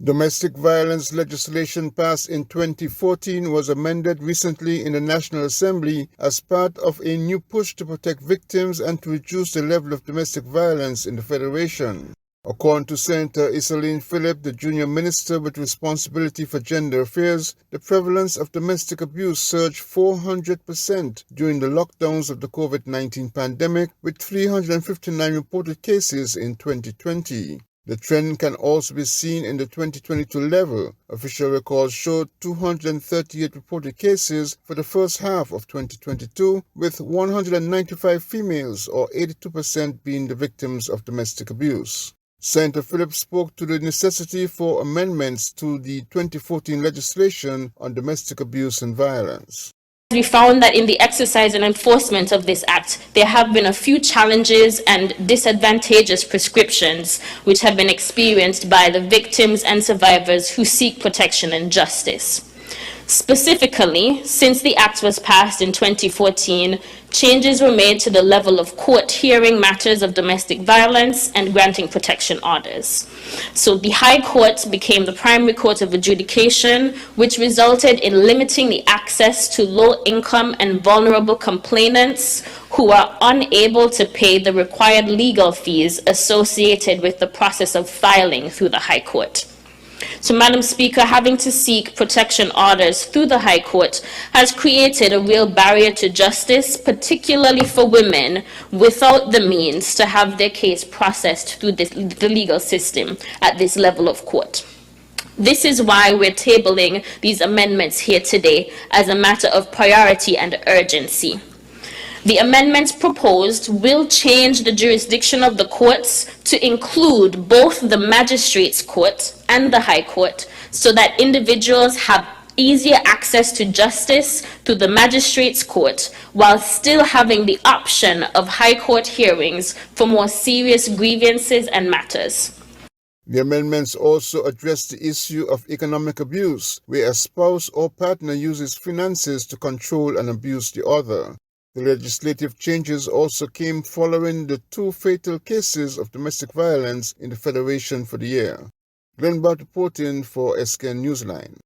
Domestic violence legislation passed in 2014 was amended recently in the National Assembly as part of a new push to protect victims and to reduce the level of domestic violence in the Federation. According to Senator Iselin Philip, the junior minister with responsibility for gender affairs, the prevalence of domestic abuse surged 400% during the lockdowns of the COVID-19 pandemic, with 359 reported cases in 2020. The trend can also be seen in the 2022 level. Official records showed 238 reported cases for the first half of 2022, with 195 females, or 82%, being the victims of domestic abuse. Senator Phillips spoke to the necessity for amendments to the 2014 legislation on domestic abuse and violence. We found that in the exercise and enforcement of this act, there have been a few challenges and disadvantageous prescriptions which have been experienced by the victims and survivors who seek protection and justice. Specifically, since the act was passed in 2014, changes were made to the level of court hearing matters of domestic violence and granting protection orders. So the High Court became the primary court of adjudication, which resulted in limiting the access to low-income and vulnerable complainants who are unable to pay the required legal fees associated with the process of filing through the High Court. So, Madam Speaker, having to seek protection orders through the High Court has created a real barrier to justice, particularly for women without the means to have their case processed through the legal system at this level of court. This is why we're tabling these amendments here today as a matter of priority and urgency. The amendments proposed will change the jurisdiction of the courts to include both the Magistrates' Court and the High Court, so that individuals have easier access to justice through the Magistrates' Court while still having the option of High Court hearings for more serious grievances and matters. The amendments also address the issue of economic abuse, where a spouse or partner uses finances to control and abuse the other. The legislative changes also came following the 2 fatal cases of domestic violence in the Federation for the year. Glenn Bart reporting for SKN Newsline.